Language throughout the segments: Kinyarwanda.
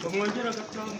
bamwongera gatanu.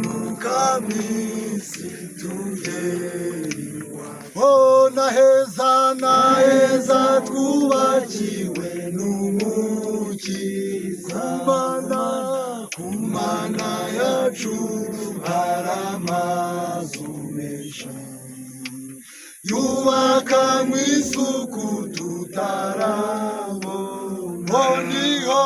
mukamisi tugeriwa. Oh, naheza twubakiwe n'umukiza. Kumana yacu haramazu menshi yubaka mw'isuku tutarabona. Niho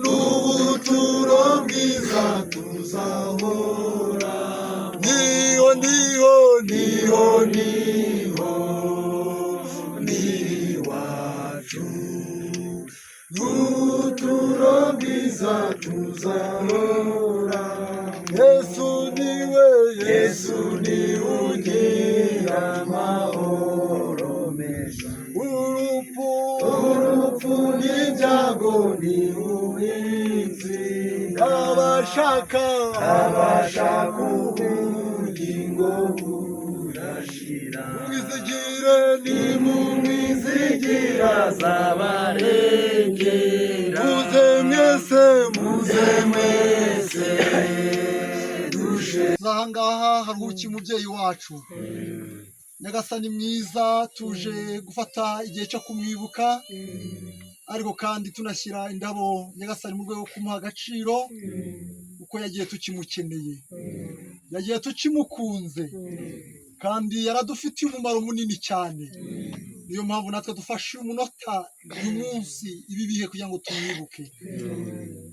n'ubuturo bwiza tuzahora. Niho niwacu n'ubuturo bwiza tuzahora. Yesu niwe ugira amahoro menshi. Urupfu n'ibyago ni ubizi. Abashaka ubugingo burashira. Nimumwizigira azabarengera. Muze mwese dushe. Ahangaha haruhukiye umubyeyi wacu. Nyagasani mwiza, tuje gufata igihe cyo kumwibuka, ariko kandi tunashyira indabo Nyagasani mu rwego rwo kumuha agaciro, uko yagiye tukimukeneye, yagiye tukimukunze, kandi yaradufitiye umumaro munini cyane. Niyo mpamvu natwe dufashe umunota uyu munsi ibi bihe kugira ngo tumwibuke.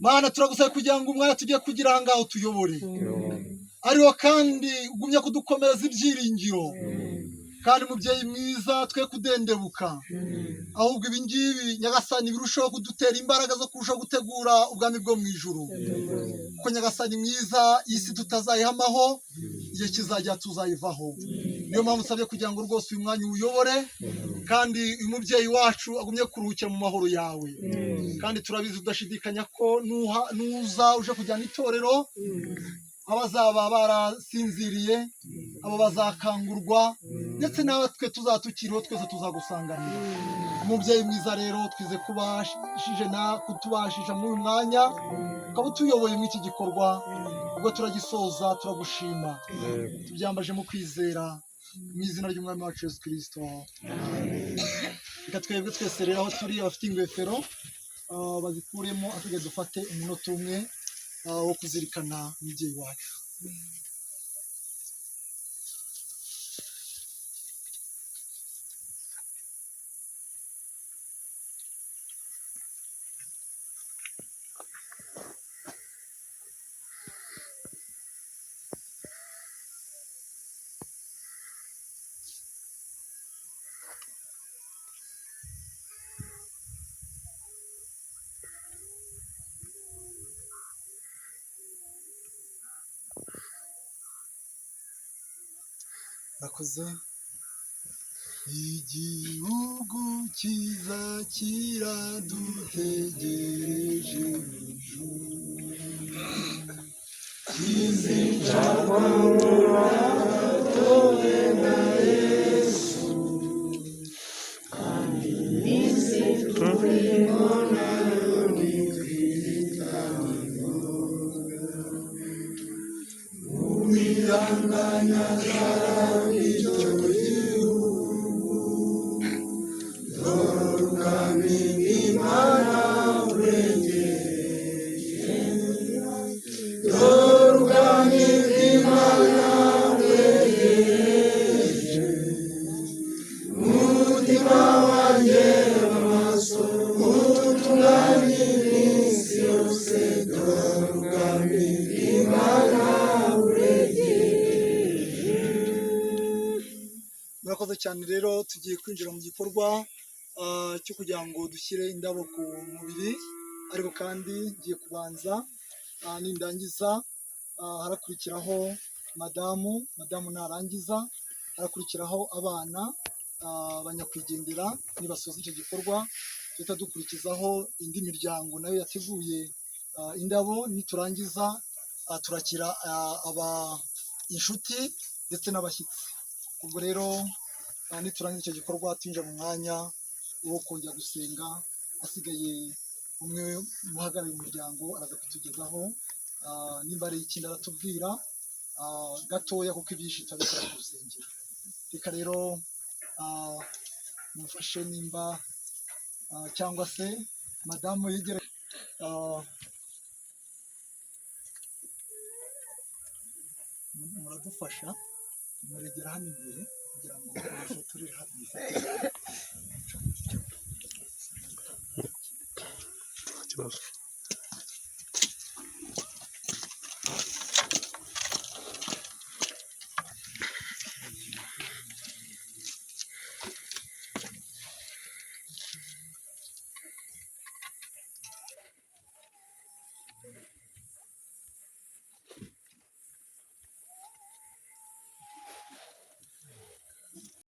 Mana, turagusaba kugira ngo umwanya tugiye kugira aha ngaho tuyobore, ariko kandi ugumye kudukomereza ibyiringiro. Kandi mubyeyi mwiza, twe kudendebuka, ahubwo ibi ngibi Nyagasani birushaho kudutera imbaraga zo kurushaho gutegura ubwami bwo mu ijuru. Kuko Nyagasani mwiza, iyi si tutazayihamaho, igihe kizajya tuzayivaho. Niyo mpamvu usabye kugira ngo rwose uyu mwanya uwuyobore, kandi uyu mubyeyi wacu agumye kuruhukira mu mahoro yawe. Kandi turabizi tudashidikanya ko nuza uje kujyana itorero, abazaba barasinziriye, abo bazakangurwa, ndetse natwe tuzatukiriho twese tuzagusanganira. Umubyeyi mwiza rero, twize kutubashisha muri uyu mwanya, ukaba utuyoboye muri iki gikorwa. Ubwo turagisoza turagushima, tubyambaje mu kwizera, mu izina ry'umwami wacu Yesu Kristo. Reka twebwe twese rero aho turi, abafite ingofero bazikuremo, asigaye dufate umunota umwe wo kuzirikana umubyeyi wacu. Bakoze. Igihugu cyiza kiradutegereje mu ijuru, kizicarwamo abatowe na Yesu, kandi iminsi turimo nayo ntitwitangira. Uwihanganya icyo gihugu, dore ubwami bw'Imana buregereje. Dore ubwami bw'Imana buregereje. Umutima wanjye w'amaso utunganye iminsi yose. Dore ubwami bw'Imana buregereje. Murakoze cyane rero, tugiye kwinjira mu gikorwa cyo kugira ngo dushyire indabo ku mubiri, ariko kandi ngiye kubanza nindangiza harakurikiraho madamu narangiza, harakurikiraho abana banyakwigendera. Nibasoza icyo gikorwa duhita dukurikizaho indi miryango nayo yateguye indabo. Niturangiza turakira inshuti ndetse n'abashyitsi. Ubwo rero niturangiza icyo gikorwa twinjira mu mwanya wo kongera gusenga asigaye umwe muhagarariye umuryango araza kutugezaho nimba ari ikindi aratubwira gatoya kuko ibyinshi turabikora ku rusengero. Reka rero mufashe nimba cyangwa se madamu yegere muradufasha muregera hano imbere kugira ngo mufotorere hano ikibazo.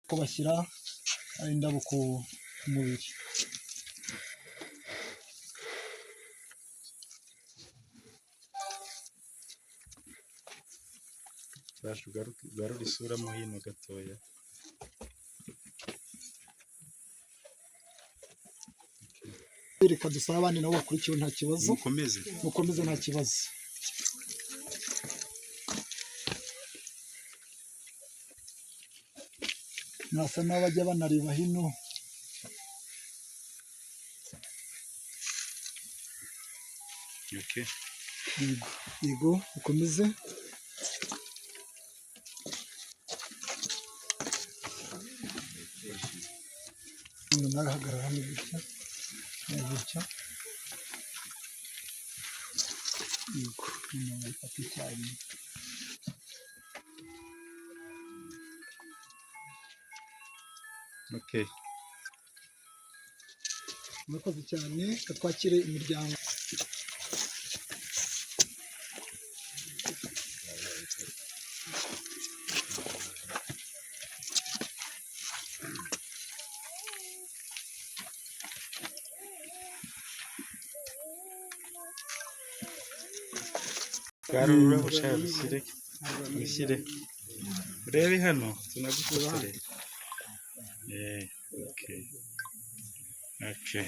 ko bashyira indabo ku mubiri. Garura isura mo hino gatoya. Reka dusaba abandi nabo bakurikiwe nta kibazo. Mukomeze nta kibazo. Nasa n'abajya banareba hino. Okay. Yego ukomeze. Nagahagarara hano gutya. Yego ifata icyayi. Okay. Murakoze cyane, katwakire imiryango. Garura ushaka bishyire. Urebe hano tunagufotore. Okay. Okay.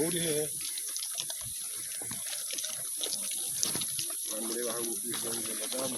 uri hehe bamureba aho kwifunga madamu